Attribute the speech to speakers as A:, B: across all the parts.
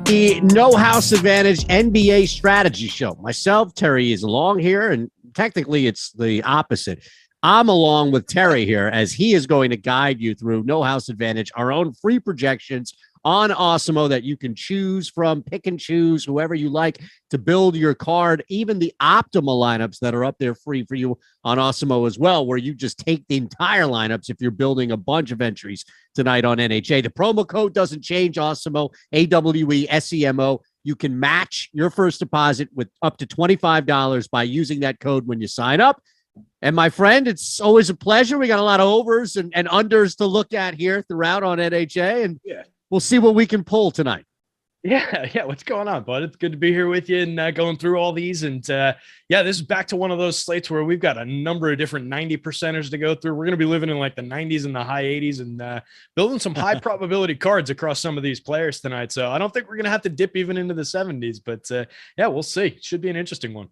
A: The No House Advantage NBA strategy show. Myself, Terry, is along here, and technically it's the opposite. I'm along with Terry here as he is going to guide you through No House Advantage, our own free projections on Awesemo that you can choose from, pick and choose whoever you like to build your card, even the optimal lineups that are up there free for you on Awesemo as well, where you just take the entire lineups if you're building a bunch of entries tonight on NHA. The promo code doesn't change, Awesemo, AWESEMO. You can match your first deposit with up to $25 by using that code when you sign up. And my friend, it's always a pleasure. We got a lot of overs and unders to look at here throughout on NHA, and we'll see what we can pull tonight.
B: Yeah. What's going on, bud? It's good to be here with you and going through all these. And this is back to one of those slates where we've got a number of different 90%ers to go through. We're going to be living in like the 90s and the high 80s and building some high probability cards across some of these players tonight. So I don't think we're going to have to dip even into the 70s, but we'll see. It should be an interesting one.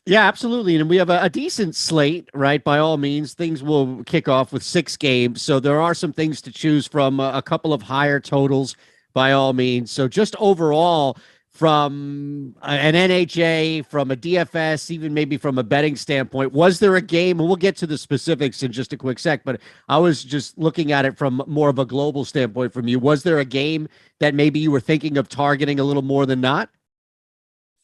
A: Yeah, absolutely. And we have a decent slate, right? By all means, things will kick off with 6 games. So there are some things to choose from, a couple of higher totals by all means. So just overall, from an NHA, from a DFS, even maybe from a betting standpoint, was there a game, and we'll get to the specifics in just a quick sec, but I was just looking at it from more of a global standpoint from you. Was there a game that maybe you were thinking of targeting a little more than not?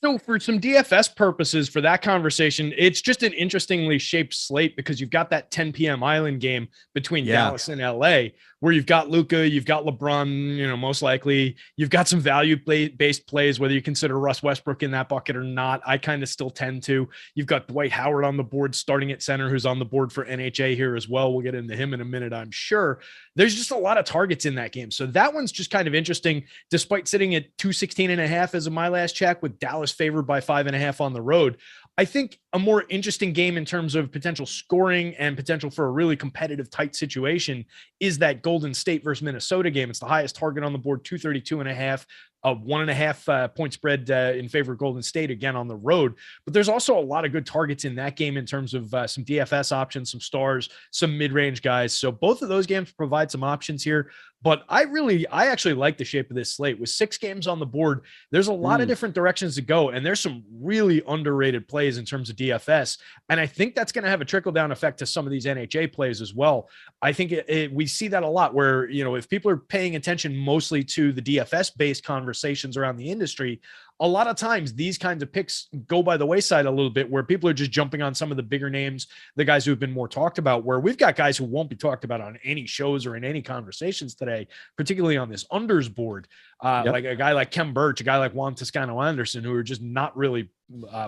B: So for some DFS purposes for that conversation, it's just an interestingly shaped slate because you've got that 10 p.m. Island game between Dallas and LA where you've got Luka, you've got LeBron, most likely. You've got some value-based plays, whether you consider Russ Westbrook in that bucket or not. I kind of still tend to. You've got Dwight Howard on the board starting at center, who's on the board for NHA here as well. We'll get into him in a minute, I'm sure. There's just a lot of targets in that game. So that one's just kind of interesting, despite sitting at 216.5 as of my last check with Dallas favored by 5.5 on the road. I think a more interesting game in terms of potential scoring and potential for a really competitive, tight situation is that Golden State versus Minnesota game. It's the highest target on the board, 232.5. A 1.5 point spread in favor of Golden State again on the road. But there's also a lot of good targets in that game in terms of some DFS options, some stars, some mid-range guys. So both of those games provide some options here. But I actually like the shape of this slate. With 6 games on the board, there's a lot of different directions to go. And there's some really underrated plays in terms of DFS. And I think that's going to have a trickle-down effect to some of these NHA plays as well. I think we see that a lot where, if people are paying attention mostly to the DFS-based conversations around the industry, a lot of times these kinds of picks go by the wayside a little bit where people are just jumping on some of the bigger names, the guys who have been more talked about, where we've got guys who won't be talked about on any shows or in any conversations today, particularly on this unders board, like a guy like Kem Birch, a guy like Juan Toscano-Anderson, who are just not really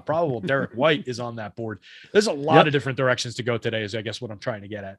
B: probable. Derek White is on that board. There's a lot of different directions to go today is I guess what I'm trying to get at.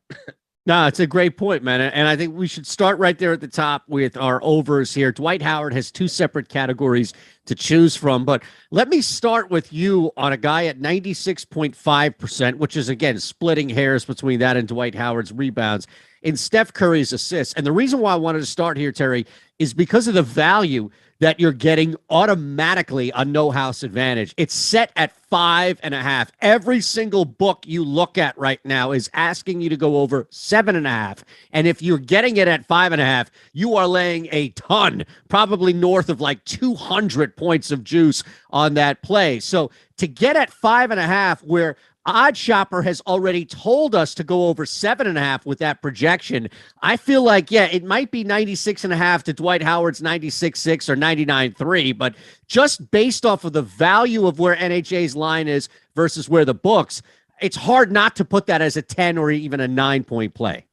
A: No, it's a great point, man. And I think we should start right there at the top with our overs here. Dwight Howard has 2 separate categories to choose from, but let me start with you on a guy at 96.5%, which is, again, splitting hairs between that and Dwight Howard's rebounds, in Steph Curry's assists. And the reason why I wanted to start here, Terry, is because of the value that you're getting automatically on No House Advantage. It's set at 5.5. Every single book you look at right now is asking you to go over 7.5. And if you're getting it at 5.5, you are laying a ton, probably north of like 200 points of juice on that play. So to get at 5.5, where Odd Shopper has already told us to go over 7.5 with that projection, I feel like, it might be 96.5 to Dwight Howard's 96.6 or 99.3, but just based off of the value of where NHA's line is versus where the books, it's hard not to put that as a 10 or even a 9-point play.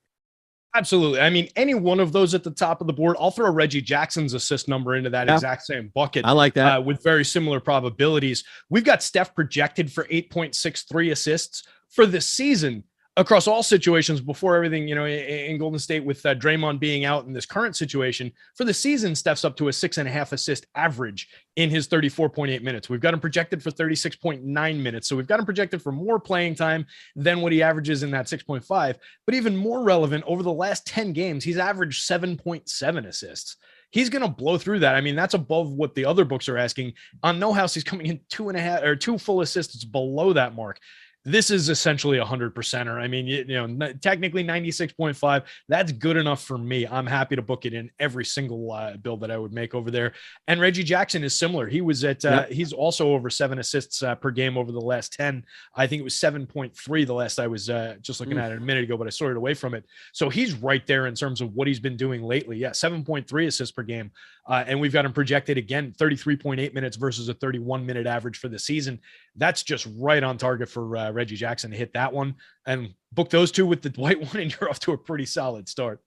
B: Absolutely. I mean, any one of those at the top of the board, I'll throw Reggie Jackson's assist number into that exact same bucket.
A: I like that.
B: With very similar probabilities. We've got Steph projected for 8.63 assists for the season across all situations before everything, in Golden State with Draymond being out in this current situation. For the season, Steph's up to a 6.5 assist average in his 34.8 minutes. We've got him projected for 36.9 minutes. So we've got him projected for more playing time than what he averages in that 6.5. But even more relevant, over the last 10 games, he's averaged 7.7 assists. He's going to blow through that. I mean, that's above what the other books are asking. On No House, he's coming in 2.5 or 2 full assists below that mark. This is essentially 100%er. I mean, technically 96.5. That's good enough for me. I'm happy to book it in every single build that I would make over there. And Reggie Jackson is similar. He was at, he's also over 7 assists per game over the last 10. I think it was 7.3 the last I was just looking at it a minute ago, but I sorted away from it. So he's right there in terms of what he's been doing lately. Yeah, 7.3 assists per game. And we've got him projected again, 33.8 minutes versus a 31-minute average for the season. That's just right on target for Reggie Jackson to hit that one, and book those two with the Dwight one, and you're off to a pretty solid start.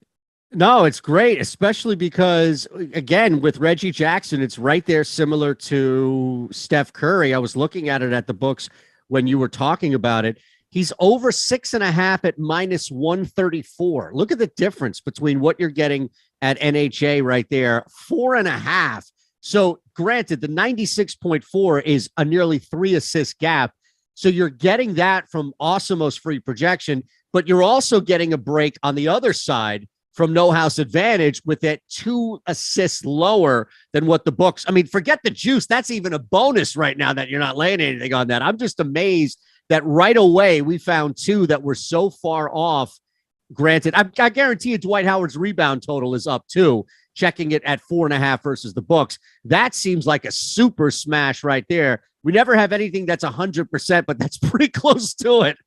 A: No, it's great, especially because, again, with Reggie Jackson, it's right there similar to Steph Curry. I was looking at it at the books when you were talking about it. He's over 6.5 at minus 134. Look at the difference between what you're getting at NHA right there, 4.5. So granted, the 96.4 is a nearly 3 assist gap. So you're getting that from Awesemo's free projection, but you're also getting a break on the other side from No House Advantage with that 2 assists lower than what the books. I mean, forget the juice. That's even a bonus right now that you're not laying anything on that. I'm just amazed that right away we found 2 that were so far off. Granted, I guarantee you Dwight Howard's rebound total is up too, checking it at 4.5 versus the books. That seems like a super smash right there. We never have anything that's 100%, but that's pretty close to it.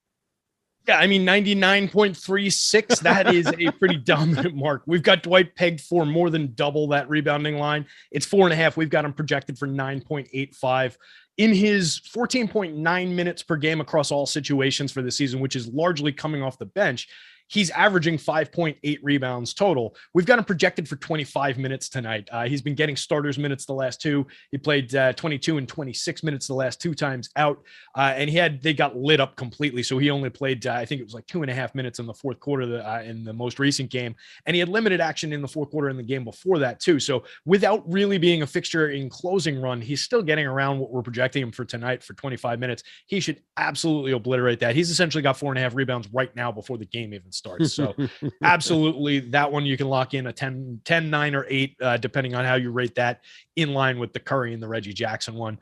B: Yeah, I mean, 99.36, that is a pretty dominant mark. We've got Dwight pegged for more than double that rebounding line. It's 4.5. We've got him projected for 9.85. In his 14.9 minutes per game across all situations for the season, which is largely coming off the bench, he's averaging 5.8 rebounds total. We've got him projected for 25 minutes tonight. He's been getting starters minutes the last 2. He played 22 and 26 minutes the last 2 times out. And they got lit up completely. So he only played, I think it was like 2.5 minutes in the fourth quarter in the most recent game. And he had limited action in the fourth quarter in the game before that too. So without really being a fixture in closing run, he's still getting around what we're projecting him for tonight for 25 minutes. He should absolutely obliterate that. He's essentially got 4.5 rebounds right now before the game even starts. So absolutely that one you can lock in a 10, 9 or 8, depending on how you rate that, in line with the Curry and the Reggie Jackson one.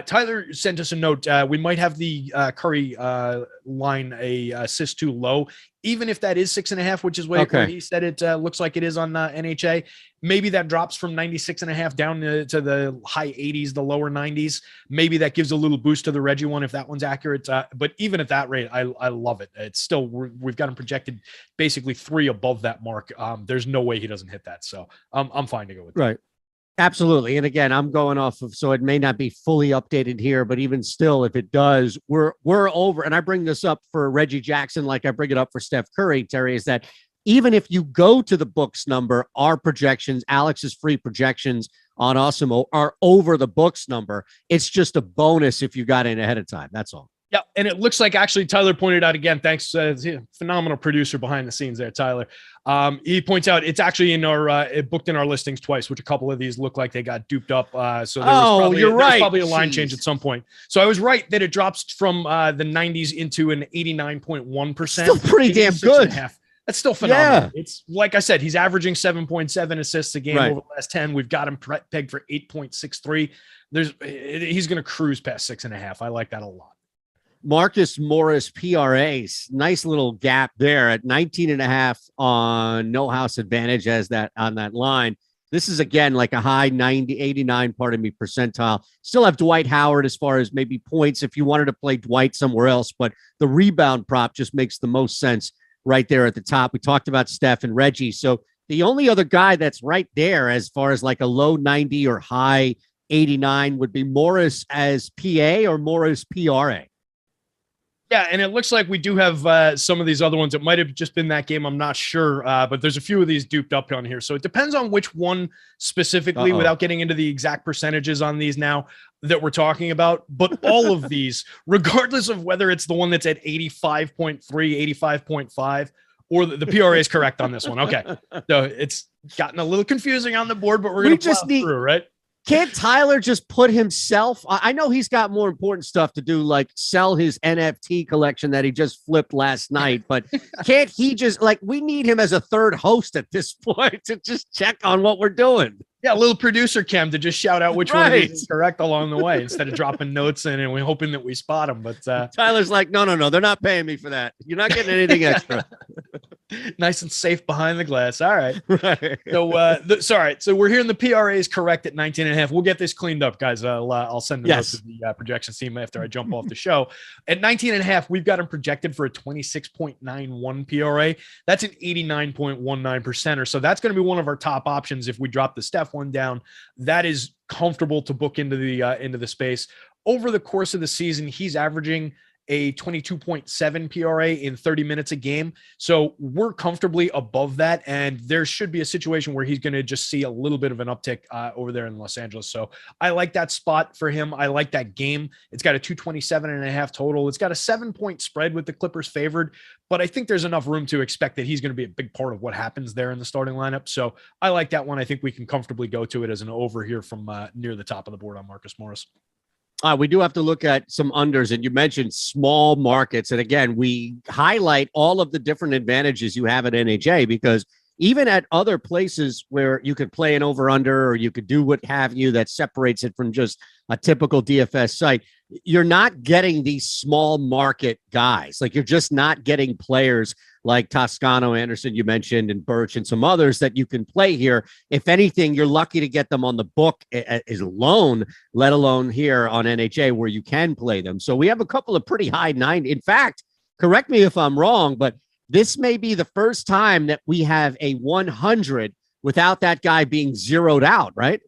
B: Tyler sent us a note. We might have the Curry line a assist too low, even if that is 6.5, which is what he said it looks like it is on NHA. Maybe that drops from 96.5 down to the high 80s, the lower 90s. Maybe that gives a little boost to the Reggie one if that one's accurate. But even at that rate, I love it. It's still, we've got him projected basically 3 above that mark. There's no way he doesn't hit that. So I'm fine to go with that.
A: Right. Absolutely. And again, I'm going off of, so it may not be fully updated here, but even still, if it does, we're over. And I bring this up for Reggie Jackson, like I bring it up for Steph Curry, Terry, is that even if you go to the books number, our projections, Alex's free projections on Awesemo are over the books number. It's just a bonus if you got in ahead of time. That's all.
B: Yeah, and it looks like actually Tyler pointed out again, thanks, phenomenal producer behind the scenes there, Tyler. He points out it's actually in our booked in our listings twice, which a couple of these look like they got duped up. So there was probably a line change at some point. So I was right that it drops from the 90s into an 89.1%.
A: Still pretty damn good.
B: That's still phenomenal. Yeah. It's like I said, he's averaging 7.7 assists a game over the last 10. We've got him pegged for 8.63. He's going to cruise past 6.5. I like that a lot.
A: Marcus Morris PRAs, nice little gap there at 19.5 on No House Advantage as that on that line. This is again like a high 89 percentile. Still have Dwight Howard as far as maybe points if you wanted to play Dwight somewhere else, but the rebound prop just makes the most sense right there at the top. We talked about Steph and Reggie. So the only other guy that's right there as far as like a low 90 or high 89 would be Morris as PA or Morris PRA.
B: Yeah, and it looks like we do have some of these other ones. It might have just been that game. I'm not sure, but there's a few of these duped up on here. So it depends on which one specifically without getting into the exact percentages on these now that we're talking about. But all of these, regardless of whether it's the one that's at 85.3, 85.5, or the PRA is correct on this one. Okay. So it's gotten a little confusing on the board, but we're going to plow through, right?
A: Can't Tyler just put himself? I know he's got more important stuff to do, like sell his NFT collection that he just flipped last night, but can't he just, like, we need him as a third host at this point to just check on what we're doing.
B: Yeah, a little producer cam to just shout out which one
A: Right.
B: is correct along the way instead of dropping notes in and we're hoping that we spot them. But
A: Tyler's like, no, they're not paying me for that. You're not getting anything extra.
B: Nice and safe behind the glass. All right.
A: Right.
B: So, so we're hearing the PRA is correct at 19.5. We'll get this cleaned up, guys. I'll send the notes to the projections team after I jump off the show. At 19.5, we've got him projected for a 26.91 PRA. That's an 89.19%. So that's going to be one of our top options if we drop the Steph one down. That is comfortable to book into the space. Over the course of the season, he's averaging a 22.7 PRA in 30 minutes a game. So we're comfortably above that. And there should be a situation where he's going to just see a little bit of an uptick over there in Los Angeles. So I like that spot for him. I like that game. It's got a 227.5 total. It's got a 7-point spread with the Clippers favored, but I think there's enough room to expect that he's going to be a big part of what happens there in the starting lineup. So I like that one. I think we can comfortably go to it as an over here from near the top of the board on Marcus Morris.
A: We do have to look at some unders, and you mentioned small markets. And again, we highlight all of the different advantages you have at NHA, because even at other places where you could play an over under, or you could do what have you that separates it from just a typical DFS site, you're not getting these small market guys. Like, you're just not getting players like Toscano, Anderson, you mentioned, and Birch, and some others that you can play here. If anything, you're lucky to get them on the book as a loan, let alone here on NHA where you can play them. So we have a couple of pretty high 90. In fact, correct me if I'm wrong, but this may be the first time that we have a 100 without that guy being zeroed out, right?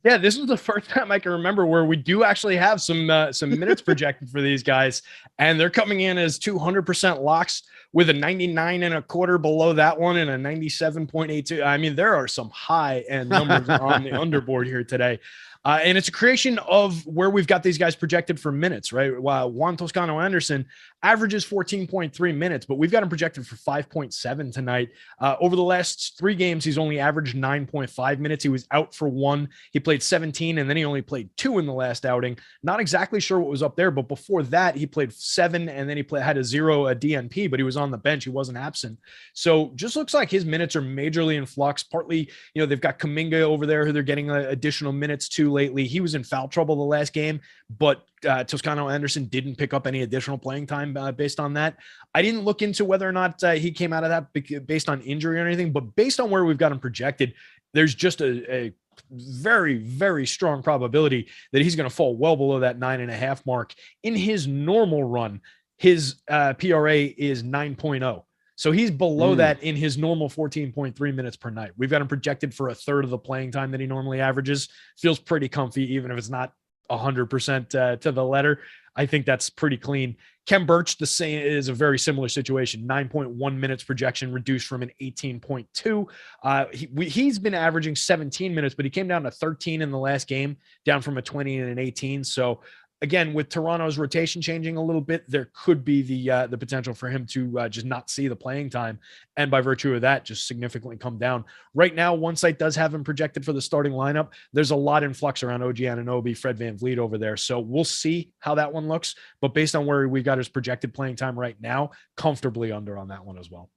B: Yeah, this is the first time I can remember where we do actually have some minutes projected for these guys, and they're coming in as 200% locks with a 99.25 below that one and a 97.82. I mean, there are some high end numbers on the underboard here today. And it's a creation of where we've got these guys projected for minutes, right? Juan Toscano Anderson averages 14.3 minutes, but we've got him projected for 5.7 tonight. Over the last 3 games, he's only averaged 9.5 minutes. He was out for 1. He played 17, and then he only played 2 in the last outing. Not exactly sure what was up there, but before that, he played 7, and then he had a DNP, but he was on the bench. He wasn't absent. So just looks like his minutes are majorly in flux. Partly, they've got Kuminga over there who they're getting additional minutes to lately. He was in foul trouble the last game, but Toscano Anderson didn't pick up any additional playing time based on that. I didn't look into whether or not he came out of that based on injury or anything, but based on where we've got him projected, there's just a very, very strong probability that he's going to fall well below that 9.5 mark. In his normal run, his PRA is 9.0. So he's below that in his normal 14.3 minutes per night. We've got him projected for a third of the playing time that he normally averages. Feels pretty comfy, even if it's not 100% to the letter. I think that's pretty clean. Kem Birch, the same, is a very similar situation. 9.1 minutes projection reduced from an 18.2. He's been averaging 17 minutes, but he came down to 13 in the last game, down from a 20 and an 18. So again, with Toronto's rotation changing a little bit, there could be the potential for him to just not see the playing time, and by virtue of that, just significantly come down. Right now, one site does have him projected for the starting lineup. There's a lot in flux around OG Anunoby, Fred VanVleet over there, so we'll see how that one looks. But based on where we got his projected playing time right now, comfortably under on that one as well.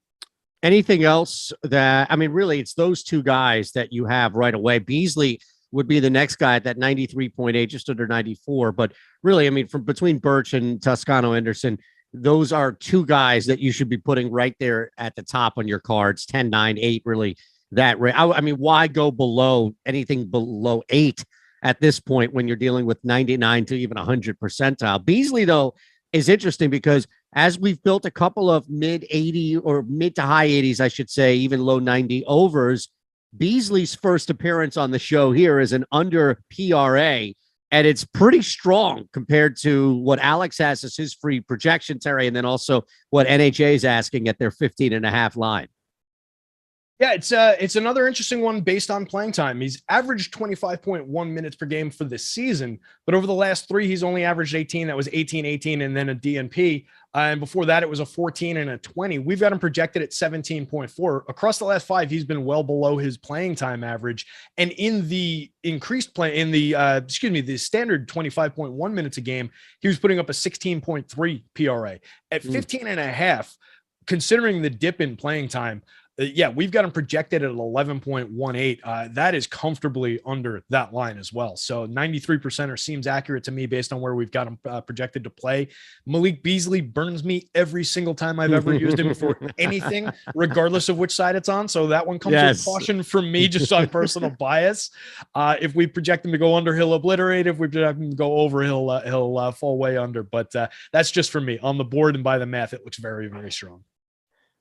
A: Anything else that, I mean, really, it's those two guys that you have right away. Beasley would be the next guy at that 93.8, just under 94. But really, I mean, from between Birch and Toscano Anderson, those are two guys that you should be putting right there at the top on your cards. 10, 9, 8, really that rate. I mean, why go below anything below 8 at this point when you're dealing with 99 to even 100 percentile? Beasley, though, is interesting because as we've built a couple of mid 80 or mid to high 80s, I should say, even low 90 overs, Beasley's first appearance on the show here is an under PRA, and it's pretty strong compared to what Alex has as his free projection, Terry, and then also what NHA is asking at their 15.5 line.
B: Yeah, it's another interesting one based on playing time. He's averaged 25.1 minutes per game for this season, but over the last 3, he's only averaged 18. That was 18, 18, and then a DNP. And before that, it was a 14 and a 20. We've got him projected at 17.4. Across the last 5, he's been well below his playing time average. And in the increased play, in the the standard 25.1 minutes a game, he was putting up a 16.3 PRA. At 15.5, considering the dip in playing time, Yeah, we've got him projected at 11.18. That is comfortably under that line as well. So 93% seems accurate to me based on where we've got him projected to play. Malik Beasley burns me every single time I've ever used him for anything, regardless of which side it's on. So that one comes with caution from me, just on personal bias. If we project him to go under, he'll obliterate. If we project him to go over, he'll fall way under. But that's just for me. On the board and by the math, it looks very, very strong.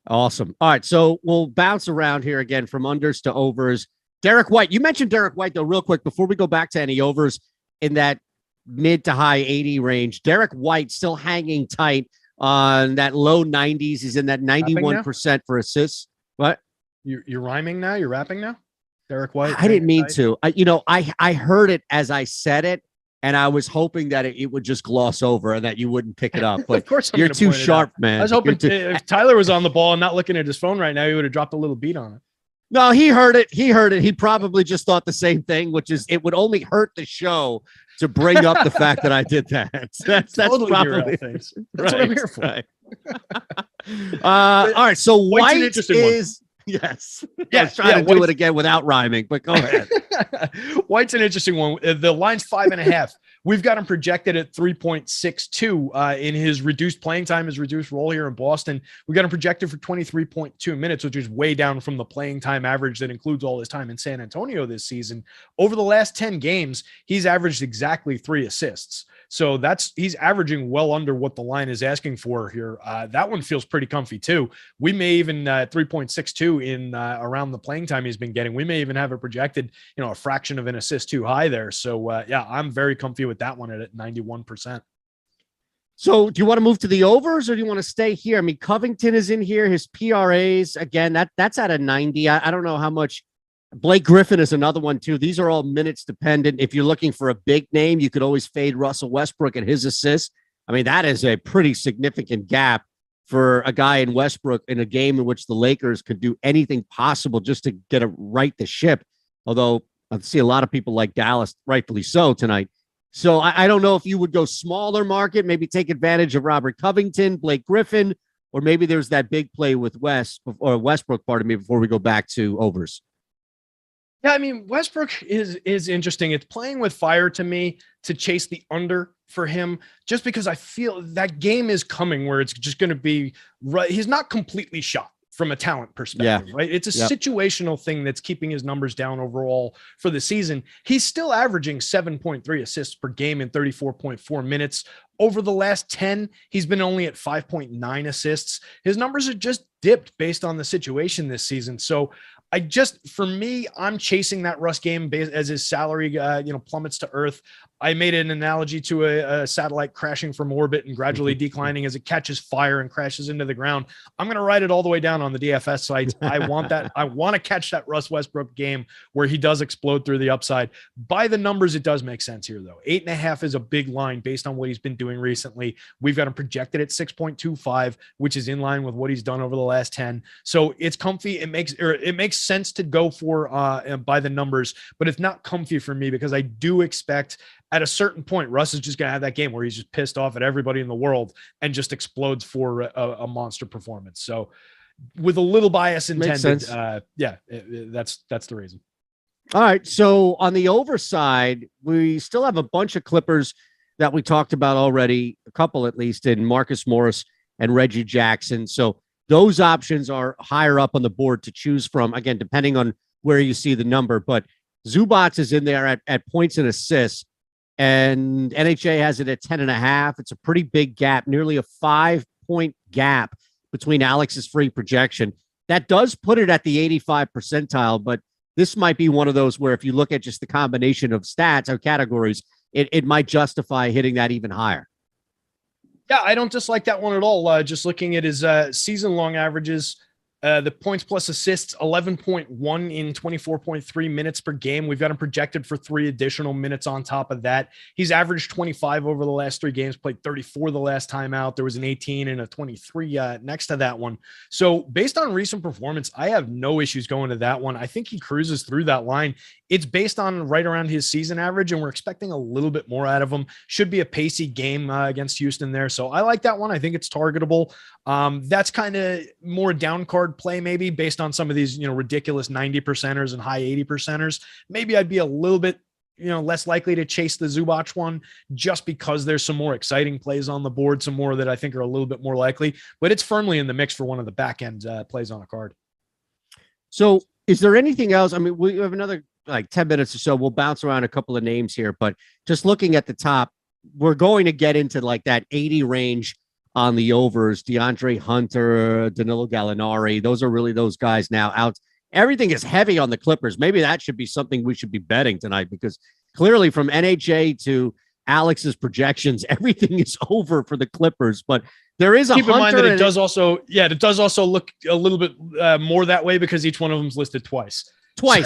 A: Awesome. All right, so we'll bounce around here again from unders to overs. Derek White, you mentioned Derek White, though, real quick, before we go back to any overs in that mid to high 80 range. Derek White still hanging tight on that low 90s. He's in that 91% for assists. What?
B: You're rhyming now? You're rapping now? Derek White?
A: I didn't mean to. I heard it as I said it, and I was hoping that it would just gloss over and that you wouldn't pick it up. But
B: of course
A: you're too sharp, man.
B: I was hoping if Tyler was on the ball and not looking at his phone right now, he would have dropped a little beat on it.
A: No, he heard it. He probably just thought the same thing, which is it would only hurt the show to bring up the fact that I did that. That's
B: totally
A: probably
B: things. That's what I'm here for.
A: Right. All right. So White is. Yes. Yeah. I was trying to do it again without rhyming, but go ahead.
B: White's an interesting one. The line's 5.5. We've got him projected at 3.62 in his reduced playing time, his reduced role here in Boston. We got him projected for 23.2 minutes, which is way down from the playing time average that includes all his time in San Antonio this season. Over the last 10 games, he's averaged exactly 3 assists. So he's averaging well under what the line is asking for here. That one feels pretty comfy too. We may even 3.62 in around the playing time he's been getting. We may even have it projected, a fraction of an assist too high there. So I'm very comfy with that one at 91%.
A: So do you want to move to the overs or do you want to stay here? I mean, Covington is in here. His PRAs, again, that's at a 90. I don't know how much. Blake Griffin is another one too. These are all minutes dependent. If you're looking for a big name, you could always fade Russell Westbrook and his assists. I mean, that is a pretty significant gap for a guy in Westbrook in a game in which the Lakers could do anything possible just to get a right the ship. Although I see a lot of people like Dallas, rightfully so, tonight. So I don't know if you would go smaller market, maybe take advantage of Robert Covington, Blake Griffin, or maybe there's that big play with Westbrook, pardon me, before we go back to overs.
B: Yeah, I mean, Westbrook is interesting. It's playing with fire to me to chase the under for him, just because I feel that game is coming where it's just going to be right. He's not completely shot from a talent perspective, right? It's a situational thing that's keeping his numbers down overall for the season. He's still averaging 7.3 assists per game in 34.4 minutes. Over the last 10, he's been only at 5.9 assists. His numbers are just dipped based on the situation this season. So for me, I'm chasing that Russ game as his salary, plummets to earth. I made an analogy to a satellite crashing from orbit and gradually declining as it catches fire and crashes into the ground. I'm going to write it all the way down on the DFS sites. I want that. I want to catch that Russ Westbrook game where he does explode through the upside. By the numbers, it does make sense here, though. 8.5 is a big line based on what he's been doing recently. We've got him projected at 6.25, which is in line with what he's done over the last 10. So it's comfy. It makes sense to go for by the numbers, but it's not comfy for me because I do expect at a certain point, Russ is just going to have that game where he's just pissed off at everybody in the world and just explodes for a monster performance. So with a little bias intended, that's the reason.
A: All right. So on the over side, we still have a bunch of Clippers that we talked about already, a couple at least, in Marcus Morris and Reggie Jackson. So those options are higher up on the board to choose from, again, depending on where you see the number. But Zubac is in there at points and assists, and NHA has it at 10.5. It's a pretty big gap, nearly a 5-point gap between Alex's free projection. That does put it at the 85 percentile, but this might be one of those where if you look at just the combination of stats or categories, it might justify hitting that even higher.
B: Yeah, I don't dislike that one at all. Just looking at his season-long averages, the points plus assists, 11.1 in 24.3 minutes per game. We've got him projected for 3 additional minutes on top of that. He's averaged 25 over the last 3 games, played 34 the last time out. There was an 18 and a 23 next to that one. So based on recent performance, I have no issues going to that one. I think he cruises through that line. It's based on right around his season average, and we're expecting a little bit more out of him. Should be a pacey game against Houston there. So I like that one. I think it's targetable. That's kind of more down card hard play maybe based on some of these, ridiculous 90 percenters and high 80 percenters. Maybe I'd be a little bit, less likely to chase the Zubac one just because there's some more exciting plays on the board, some more that I think are a little bit more likely, but it's firmly in the mix for one of the back end plays on a card.
A: So is there anything else? I mean, we have another like 10 minutes or so. We'll bounce around a couple of names here, but just looking at the top, we're going to get into like that 80 range on the overs. DeAndre Hunter, Danilo Gallinari. Those are really those guys now out. Everything is heavy on the Clippers. Maybe that should be something we should be betting tonight, because clearly from NHA to Alex's projections, everything is over for the Clippers. But there is a
B: keep in mind that it does also look a little bit more that way because each one of them is listed twice.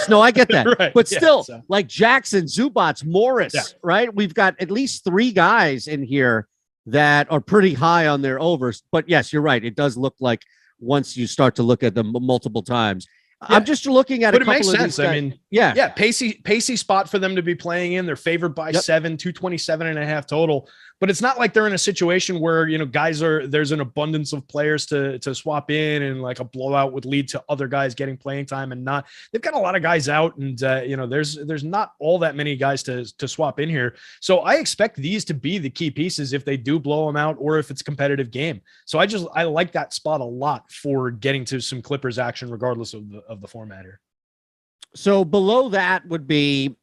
A: No, I get that.
B: Right.
A: But still, like Jackson, Zubac, Morris, right? We've got at least 3 guys in here that are pretty high on their overs. But yes, you're right. It does look like once you start to look at them multiple times. Yeah. I'm just looking at
B: but
A: a couple
B: it makes
A: of
B: sense.
A: These guys.
B: I mean,
A: yeah,
B: pacey spot for them to be playing in. They're favored by 7, 227.5 total. But it's not like they're in a situation where, there's an abundance of players to swap in and like a blowout would lead to other guys getting playing time and not. They've got a lot of guys out and, there's not all that many guys to swap in here. So I expect these to be the key pieces if they do blow them out or if it's a competitive game. So I like that spot a lot for getting to some Clippers action regardless of the format here.
A: So below that would be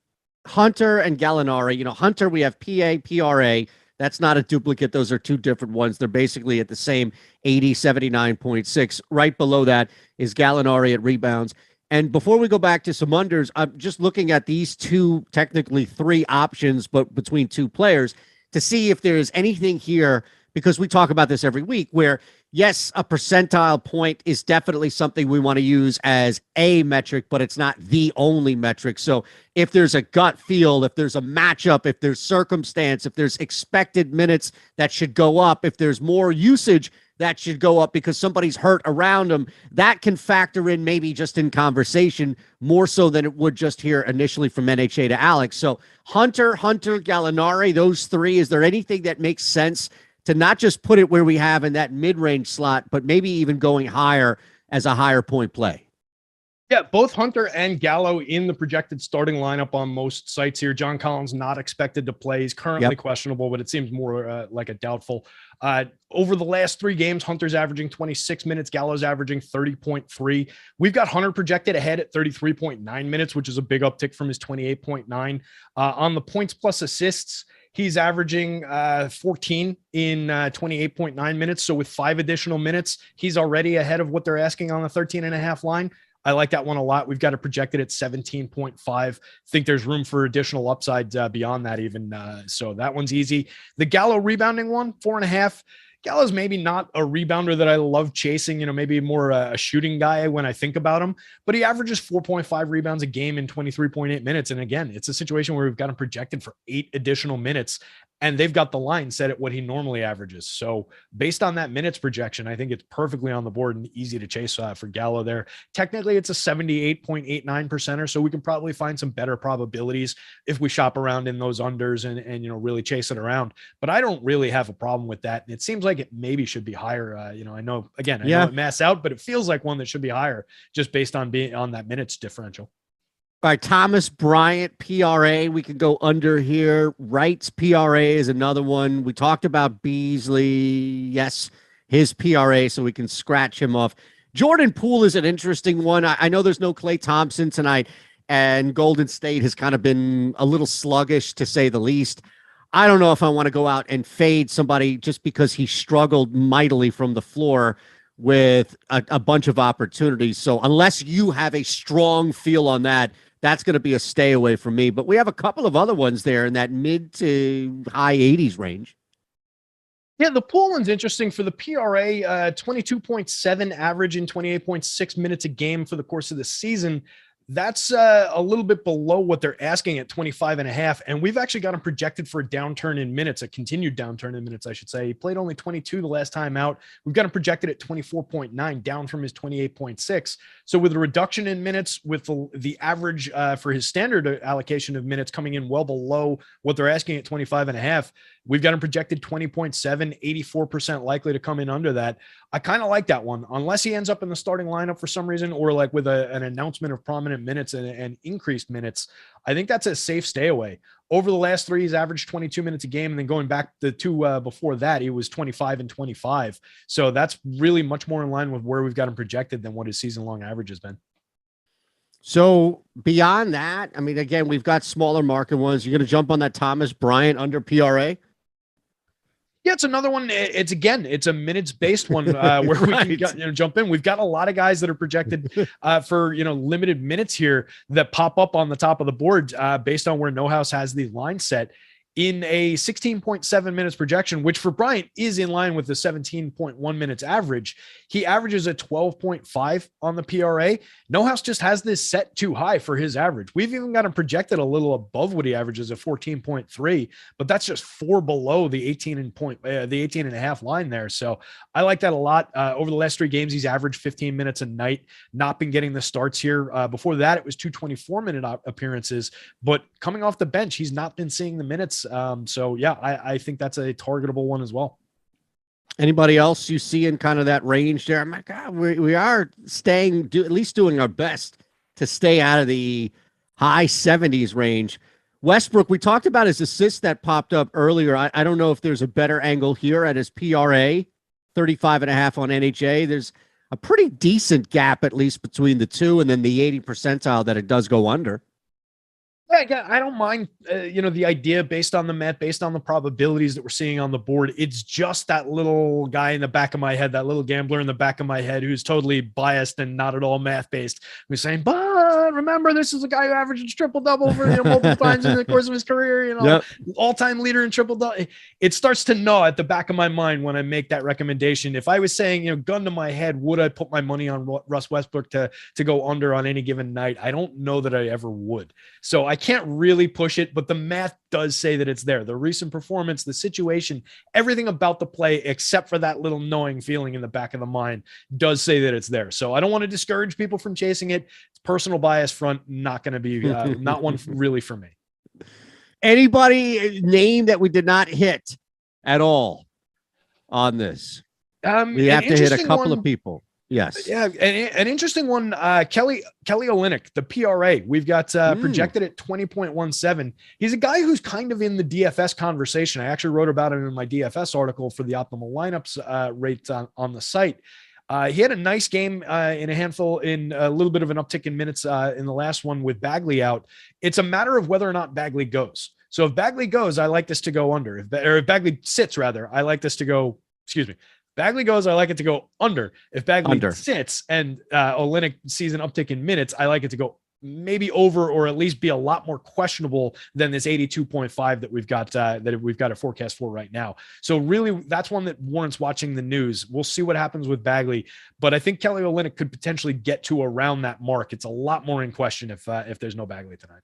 A: Hunter and Gallinari. Hunter, we have PA, PRA. That's not a duplicate. Those are 2 different ones. They're basically at the same 80, 79.6. Right below that is Gallinari at rebounds. And before we go back to some unders, I'm just looking at these 2, technically 3 options, but between 2 players to see if there is anything here, because we talk about this every week, where yes, a percentile point is definitely something we want to use as a metric, but it's not the only metric. So if there's a gut feel, if there's a matchup, if there's circumstance, if there's expected minutes that should go up, if there's more usage that should go up because somebody's hurt around them, that can factor in maybe just in conversation more so than it would just here initially from NHA to Alex. So Hunter, Gallinari, those 3, is there anything that makes sense to not just put it where we have in that mid-range slot, but maybe even going higher as a higher point play?
B: Yeah, both Hunter and Gallo in the projected starting lineup on most sites here. John Collins not expected to play. He's currently questionable, but it seems more like a doubtful. Over the last 3 games, Hunter's averaging 26 minutes. Gallo's averaging 30.3. We've got Hunter projected ahead at 33.9 minutes, which is a big uptick from his 28.9. On the points plus assists, he's averaging 14 in 28.9 minutes. So with 5 additional minutes, he's already ahead of what they're asking on the 13.5 line. I like that one a lot. We've got it projected at 17.5. Think there's room for additional upside beyond that even. So that one's easy. The Gallo rebounding one, 4.5. Gallo's maybe not a rebounder that I love chasing, maybe more a shooting guy when I think about him, but he averages 4.5 rebounds a game in 23.8 minutes. And again, it's a situation where we've got him projected for 8 additional minutes and they've got the line set at what he normally averages. So based on that minutes projection, I think it's perfectly on the board and easy to chase for Gallo there. Technically, it's a 78.89%, so we can probably find some better probabilities if we shop around in those unders and really chase it around. But I don't really have a problem with that. And it seems like it maybe should be higher. I know it mass out, but it feels like one that should be higher just based on being on that minutes differential.
A: All right, Thomas Bryant, PRA. We could go under here. Wright's PRA is another one. We talked about Beasley. Yes, his PRA, so we can scratch him off. Jordan Poole is an interesting one. I know there's no Klay Thompson tonight, and Golden State has kind of been a little sluggish, to say the least. I don't know if I want to go out and fade somebody just because he struggled mightily from the floor with a bunch of opportunities. So unless you have a strong feel on that, that's going to be a stay away from me. But we have a couple of other ones there in that mid to high 80s range.
B: Yeah, the Poole one's interesting for the PRA, 22.7 average in 28.6 minutes a game for the course of the season. That's a little bit below what they're asking at 25.5. And we've actually got him projected for a downturn in minutes, a continued downturn in minutes, I should say. He played only 22 the last time out. We've got him projected at 24.9, down from his 28.6. So with a reduction in minutes, with the average for his standard allocation of minutes coming in well below what they're asking at 25.5, we've got him projected 20.7, 84% likely to come in under that. I kind of like that one, unless he ends up in the starting lineup for some reason, or like with an announcement of prominent minutes and increased minutes. I think that's a safe stay away. Over the last 3, he's averaged 22 minutes a game. And then going back the 2 before that, he was 25 and 25. So that's really much more in line with where we've got him projected than what his season long average has been.
A: So beyond that, I mean, again, we've got smaller market ones. You're going to jump on that Thomas Bryant under PRA?
B: Yeah, it's another one. It's a minutes-based one where
A: Right.
B: we can jump in. We've got a lot of guys that are projected for limited minutes here that pop up on the top of the board based on where No House has the line set in a 16.7 minutes projection, which for Bryant is in line with the 17.1 minutes average. He averages a 12.5 on the PRA. No House just has this set too high for his average. We've even got him projected a little above what he averages at 14.3, but that's just 4 below the 18.5 line there. So I like that a lot. Over the last 3 games, he's averaged 15 minutes a night, not been getting the starts here. Before that, it was 2 24-minute appearances, but coming off the bench, he's not been seeing the minutes. So yeah, I think that's a targetable one as well.
A: Anybody else you see in kind of that range there? I'm like, God, we are staying, at least doing our best to stay out of the high 70s range. Westbrook, we talked about his assists that popped up earlier. I don't know if there's a better angle here at his PRA, 35.5 on NHA. There's a pretty decent gap, at least between the two, and then the 80 percentile that it does go under.
B: Yeah, I don't mind, the idea based on the math, based on the probabilities that we're seeing on the board. It's just that little guy in the back of my head, that little gambler in the back of my head who's totally biased and not at all math-based, who's saying, but remember, this is a guy who averages triple-double for multiple times in the course of his career,
A: Yep.
B: all-time leader in triple-double. It starts to gnaw at the back of my mind when I make that recommendation. If I was saying, gun to my head, would I put my money on Russ Westbrook to go under on any given night? I don't know that I ever would. So I can't really push it, but the math does say that it's there. The recent performance, the situation, everything about the play, except for that little knowing feeling in the back of the mind, does say that it's there. So I don't want to discourage people from chasing it. It's personal bias front, not going to be, not one really for me.
A: Anybody name that we did not hit at all on this? We have to hit a couple of people. Yes.
B: Yeah. An interesting one. Kelly Olynyk, the PRA, we've got projected at 20.17. He's a guy who's kind of in the DFS conversation. I actually wrote about him in my DFS article for the optimal lineups rate on the site. He had a nice game in a little bit of an uptick in minutes in the last one with Bagley out. It's a matter of whether or not Bagley goes. So if Bagley goes, I like this to go under. If Bagley sits, rather, I like this to go, Bagley goes, I like it to go under. If Bagley sits and Olynyk sees an uptick in minutes, I like it to go maybe over, or at least be a lot more questionable than this 82.5 that we've got a forecast for right now. So really, that's one that warrants watching the news. We'll see what happens with Bagley, but I think Kelly Olynyk could potentially get to around that mark. It's a lot more in question if there's no Bagley tonight.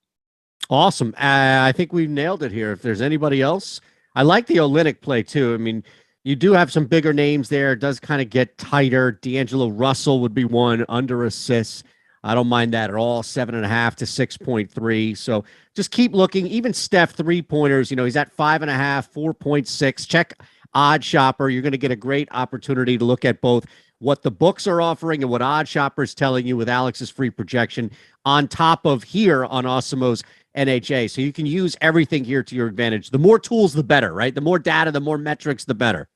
A: Awesome. I think we've nailed it here. If there's anybody else, I like the Olynyk play too. I mean, you do have some bigger names there. It does kind of get tighter. D'Angelo Russell would be one under assists. I don't mind that at all. 7.5 to 6.3. So just keep looking. Even Steph 3-pointers, he's at 5.5, 4.6. Check Odd Shopper. You're going to get a great opportunity to look at both what the books are offering and what Odd Shopper is telling you with Alex's free projection on top of here on Awesemo's NHA. So you can use everything here to your advantage. The more tools, the better, right? The more data, the more metrics, the better.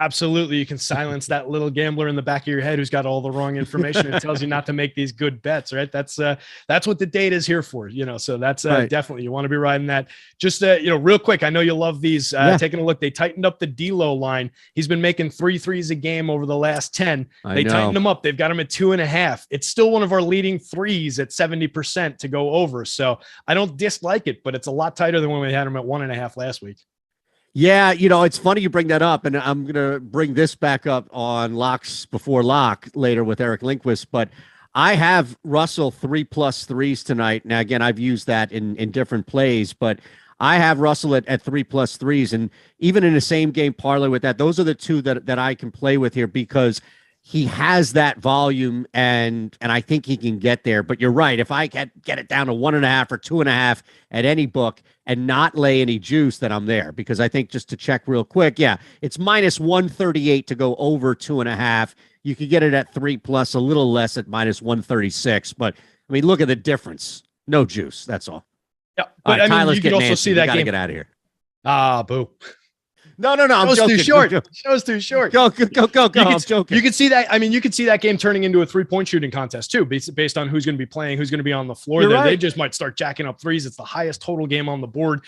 B: Absolutely. You can silence that little gambler in the back of your head who's got all the wrong information. It tells you not to make these good bets, right? That's what the data is here for, so that's right. Definitely, you want to be riding that. Just, real quick, I know you love these, taking a look. They tightened up the D-Lo line. He's been making 3 threes a game over the last 10. They tightened him up. They've got him at 2.5. It's still one of our leading threes at 70% to go over. So I don't dislike it, but it's a lot tighter than when we had him at 1.5 last week.
A: Yeah, it's funny you bring that up, and I'm going to bring this back up on Locks Before Lock later with Eric Lindquist, but I have Russell 3+3s tonight. Now, again, I've used that in different plays, but I have Russell at 3+3s. And even in the same game parlay with that, those are the two that I can play with here because he has that volume and I think he can get there. But you're right. If I can get it down to 1.5 or 2.5 at any book and not lay any juice, then I'm there. Because I think just to check real quick, yeah, it's -138 to go over 2.5. You could get it at 3+, a little less at -136. But I mean, look at the difference. No juice. That's all.
B: Yeah, but
A: right,
B: I mean, you can also see that game.
A: Get out of here.
B: Ah, boo.
A: No. I'm joking.
B: Too short. Show's too short.
A: Go. I'm joking.
B: You can see that. I mean, you could see that game turning into a 3-point shooting contest too, based on who's going to be playing, who's going to be on the floor.
A: You're right.
B: They just might start jacking up threes. It's the highest total game on the board.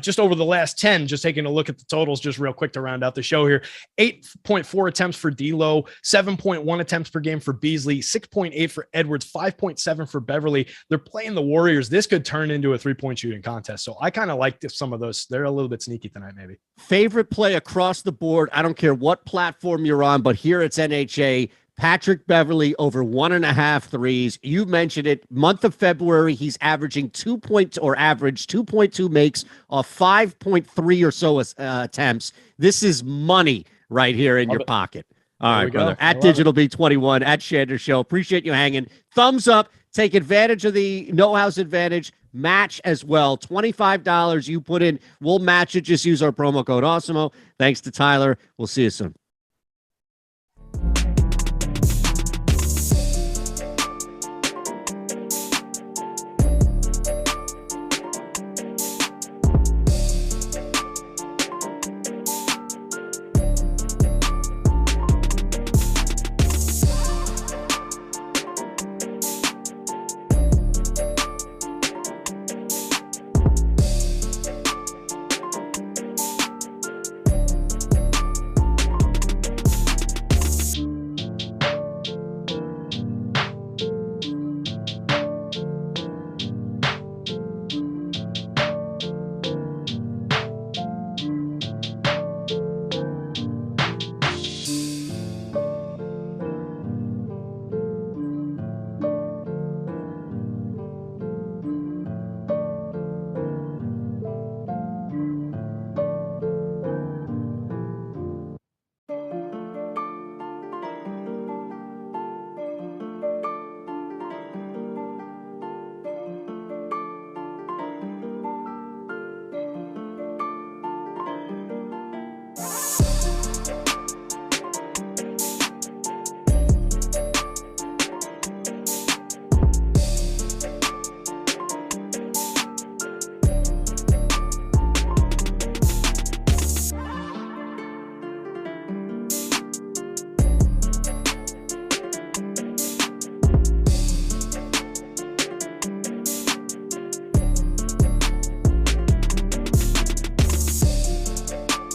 B: Just over the last 10, just taking a look at the totals, just real quick to round out the show here. 8.4 attempts for D'Lo, 7.1 attempts per game for Beasley, 6.8 for Edwards, 5.7 for Beverly. They're playing the Warriors. This could turn into a 3-point shooting contest. So I kind of like some of those. They're a little bit sneaky tonight, maybe.
A: Favorite play across the board. I don't care what platform you're on, but here it's NHA. Patrick Beverly over 1.5 threes. You mentioned it. Month of February, he's averaging 2.2 makes off 5.3 or so attempts. This is money right here in your pocket. All right, brother. At Digital B21, at Shander Show. Appreciate you hanging. Thumbs up. Take advantage of the No House Advantage. Match as well. $25 you put in. We'll match it. Just use our promo code Awesemo. Thanks to Tyler. We'll see you soon.